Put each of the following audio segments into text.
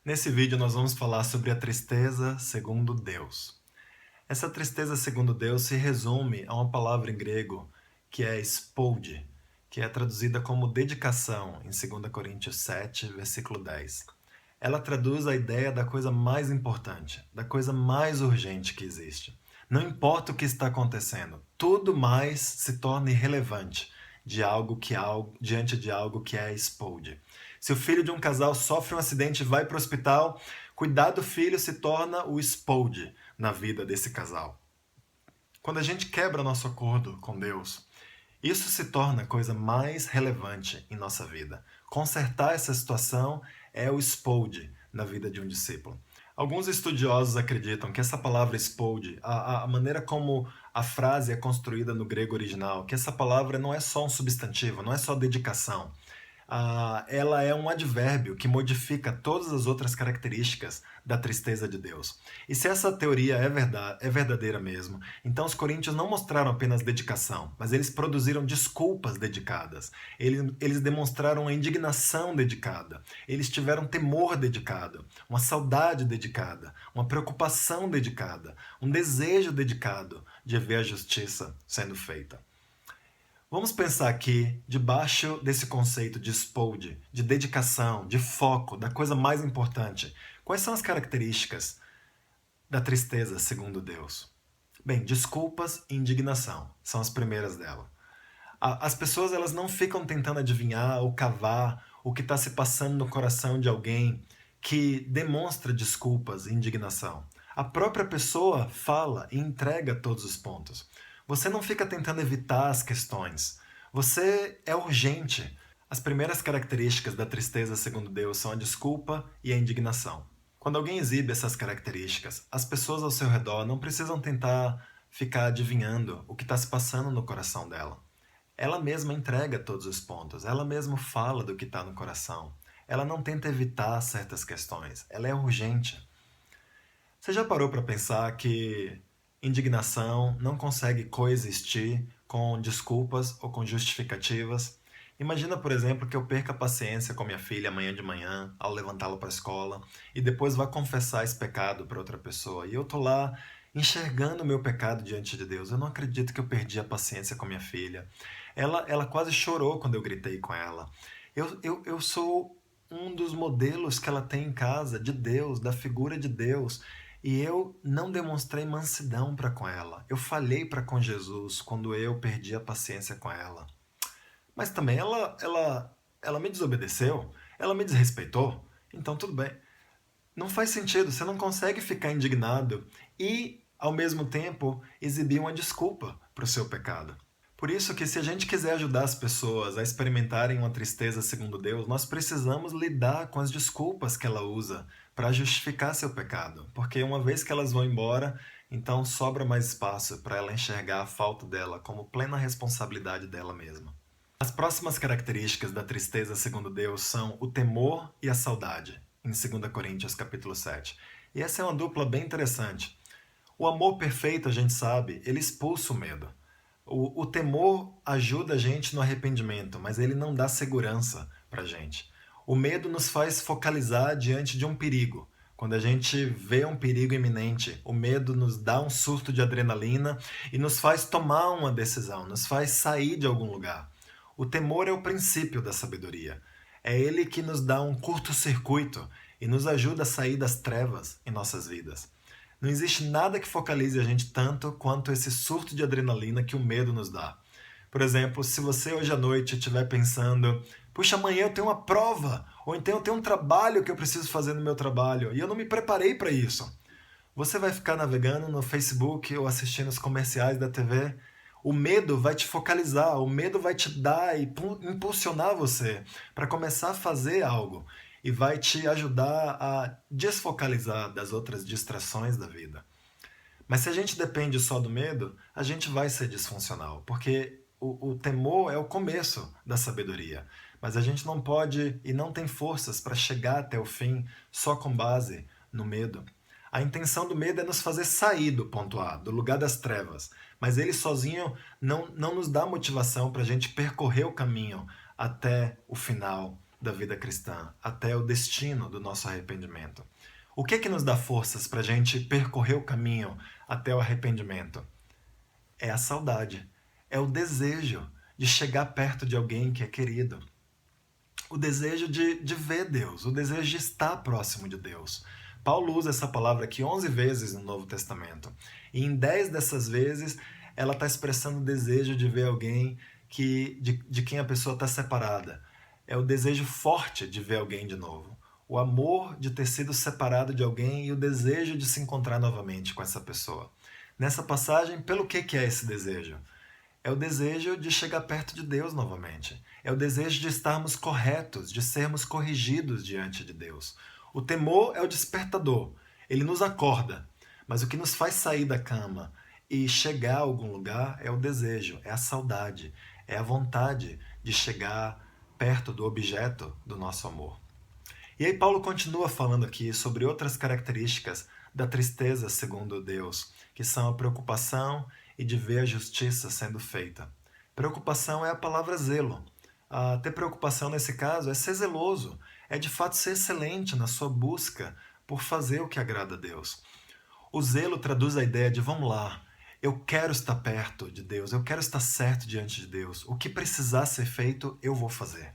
Nesse vídeo nós vamos falar sobre a tristeza segundo Deus. Essa tristeza segundo Deus se resume a uma palavra em grego que é spode, que é traduzida como dedicação em 2 Coríntios 7, versículo 10. Ela traduz a ideia da coisa mais importante, da coisa mais urgente que existe. Não importa o que está acontecendo, tudo mais se torna irrelevante diante de algo que é spode. Se o filho de um casal sofre um acidente e vai para o hospital, cuidar do filho se torna o spode na vida desse casal. Quando a gente quebra nosso acordo com Deus, isso se torna a coisa mais relevante em nossa vida. Consertar essa situação é o spode na vida de um discípulo. Alguns estudiosos acreditam que essa palavra spode, a maneira como a frase é construída no grego original, que essa palavra não é só um substantivo, não é só dedicação. Ela é um advérbio que modifica todas as outras características da tristeza de Deus. E se essa teoria é verdadeira mesmo, então os coríntios não mostraram apenas dedicação, mas eles produziram desculpas dedicadas. Eles demonstraram a indignação dedicada. Eles tiveram temor dedicado, uma saudade dedicada, uma preocupação dedicada, um desejo dedicado de ver a justiça sendo feita. Vamos pensar aqui, debaixo desse conceito de spode, de dedicação, de foco, da coisa mais importante. Quais são as características da tristeza segundo Deus? Bem, desculpas e indignação são as primeiras dela. As pessoas elas não ficam tentando adivinhar ou cavar o que está se passando no coração de alguém que demonstra desculpas e indignação. A própria pessoa fala e entrega todos os pontos. Você não fica tentando evitar as questões. Você é urgente. As primeiras características da tristeza segundo Deus são a desculpa e a indignação. Quando alguém exibe essas características, as pessoas ao seu redor não precisam tentar ficar adivinhando o que está se passando no coração dela. Ela mesma entrega todos os pontos, ela mesma fala do que está no coração. Ela não tenta evitar certas questões, ela é urgente. Você já parou para pensar que indignação não consegue coexistir com desculpas ou com justificativas? Imagina, por exemplo, que eu perca a paciência com minha filha amanhã de manhã, ao levantá-la para a escola, e depois vá confessar esse pecado para outra pessoa. E eu tô lá enxergando o meu pecado diante de Deus. Eu não acredito que eu perdi a paciência com minha filha. Ela quase chorou quando eu gritei com ela. Eu sou um dos modelos que ela tem em casa, de Deus, da figura de Deus. E eu não demonstrei mansidão para com ela. Eu falhei para com Jesus quando eu perdi a paciência com ela. Mas também ela me desobedeceu, ela me desrespeitou. Então tudo bem. Não faz sentido, você não consegue ficar indignado e, ao mesmo tempo, exibir uma desculpa para o seu pecado. Por isso que se a gente quiser ajudar as pessoas a experimentarem uma tristeza segundo Deus, nós precisamos lidar com as desculpas que ela usa para justificar seu pecado. Porque uma vez que elas vão embora, então sobra mais espaço para ela enxergar a falta dela como plena responsabilidade dela mesma. As próximas características da tristeza segundo Deus são o temor e a saudade, em 2 Coríntios capítulo 7. E essa é uma dupla bem interessante. O amor perfeito, a gente sabe, ele expulsa o medo. O temor ajuda a gente no arrependimento, mas ele não dá segurança pra gente. O medo nos faz focalizar diante de um perigo. Quando a gente vê um perigo iminente, o medo nos dá um surto de adrenalina e nos faz tomar uma decisão, nos faz sair de algum lugar. O temor é o princípio da sabedoria. É ele que nos dá um curto-circuito e nos ajuda a sair das trevas em nossas vidas. Não existe nada que focalize a gente tanto quanto esse surto de adrenalina que o medo nos dá. Por exemplo, se você hoje à noite estiver pensando, puxa, amanhã eu tenho uma prova, ou então eu tenho um trabalho que eu preciso fazer no meu trabalho, e eu não me preparei para isso. Você vai ficar navegando no Facebook ou assistindo os comerciais da TV. O medo vai te focalizar, o medo vai te dar e impulsionar você para começar a fazer algo e vai te ajudar a desfocalizar das outras distrações da vida. Mas se a gente depende só do medo, a gente vai ser disfuncional, porque o temor é o começo da sabedoria. Mas a gente não pode e não tem forças para chegar até o fim só com base no medo. A intenção do medo é nos fazer sair do ponto A, do lugar das trevas. Mas ele sozinho não nos dá motivação para a gente percorrer o caminho até o final da vida cristã, até o destino do nosso arrependimento. O que nos dá forças para a gente percorrer o caminho até o arrependimento? É a saudade, é o desejo de chegar perto de alguém que é querido, o desejo de ver Deus, o desejo de estar próximo de Deus. Paulo usa essa palavra aqui 11 vezes no Novo Testamento, e em 10 dessas vezes ela está expressando o desejo de ver alguém de quem a pessoa está separada. É o desejo forte de ver alguém de novo. O amor de ter sido separado de alguém e o desejo de se encontrar novamente com essa pessoa. Nessa passagem, pelo que é esse desejo? É o desejo de chegar perto de Deus novamente. É o desejo de estarmos corretos, de sermos corrigidos diante de Deus. O temor é o despertador. Ele nos acorda. Mas o que nos faz sair da cama e chegar a algum lugar é o desejo, é a saudade, é a vontade de chegar perto do objeto do nosso amor. E aí Paulo continua falando aqui sobre outras características da tristeza segundo Deus, que são a preocupação e de ver a justiça sendo feita. Preocupação é a palavra zelo. Ter preocupação nesse caso é ser zeloso, é de fato ser excelente na sua busca por fazer o que agrada a Deus. O zelo traduz a ideia de vamos lá, eu quero estar perto de Deus, eu quero estar certo diante de Deus. O que precisar ser feito, eu vou fazer.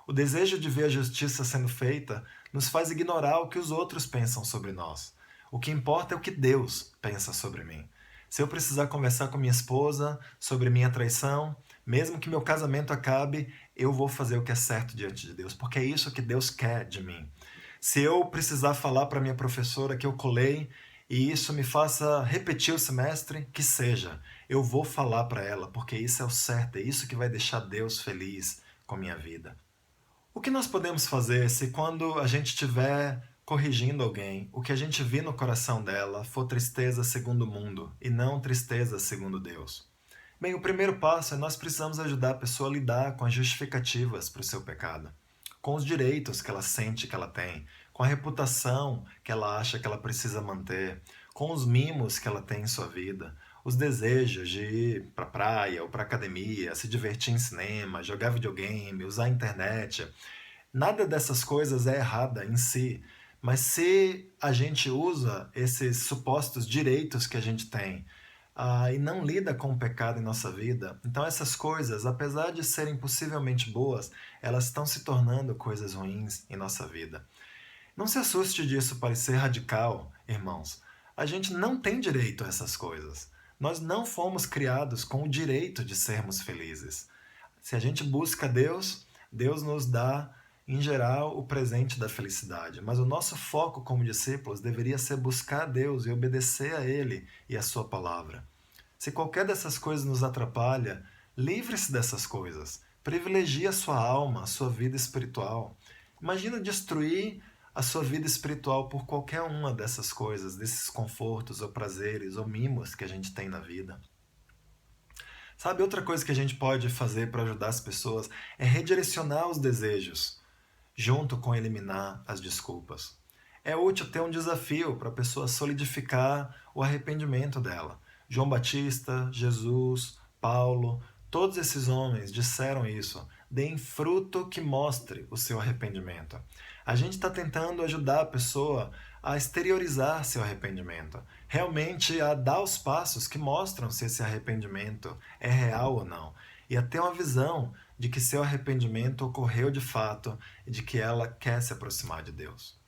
O desejo de ver a justiça sendo feita nos faz ignorar o que os outros pensam sobre nós. O que importa é o que Deus pensa sobre mim. Se eu precisar conversar com minha esposa sobre minha traição, mesmo que meu casamento acabe, eu vou fazer o que é certo diante de Deus, porque é isso que Deus quer de mim. Se eu precisar falar para minha professora que eu colei e isso me faça repetir o semestre, que seja. Eu vou falar para ela, porque isso é o certo, é isso que vai deixar Deus feliz com a minha vida. O que nós podemos fazer se quando a gente estiver corrigindo alguém, o que a gente vê no coração dela for tristeza segundo o mundo e não tristeza segundo Deus? Bem, o primeiro passo é nós precisamos ajudar a pessoa a lidar com as justificativas para o seu pecado, com os direitos que ela sente que ela tem, com a reputação que ela acha que ela precisa manter, com os mimos que ela tem em sua vida, os desejos de ir para a praia ou para a academia, se divertir em cinema, jogar videogame, usar a internet. Nada dessas coisas é errada em si, mas se a gente usa esses supostos direitos que a gente tem e não lida com o pecado em nossa vida, então essas coisas, apesar de serem possivelmente boas, elas estão se tornando coisas ruins em nossa vida. Não se assuste disso parecer radical, irmãos. A gente não tem direito a essas coisas. Nós não fomos criados com o direito de sermos felizes. Se a gente busca Deus, Deus nos dá, em geral, o presente da felicidade. Mas o nosso foco como discípulos deveria ser buscar Deus e obedecer a Ele e a Sua palavra. Se qualquer dessas coisas nos atrapalha, livre-se dessas coisas. Privilegie a sua alma, a sua vida espiritual. Imagina destruir a sua vida espiritual por qualquer uma dessas coisas, desses confortos ou prazeres ou mimos que a gente tem na vida. Sabe, outra coisa que a gente pode fazer para ajudar as pessoas é redirecionar os desejos, junto com eliminar as desculpas. É útil ter um desafio para a pessoa solidificar o arrependimento dela. João Batista, Jesus, Paulo, todos esses homens disseram isso. Deem fruto que mostre o seu arrependimento. A gente está tentando ajudar a pessoa a exteriorizar seu arrependimento, realmente a dar os passos que mostram se esse arrependimento é real ou não, e a ter uma visão de que seu arrependimento ocorreu de fato e de que ela quer se aproximar de Deus.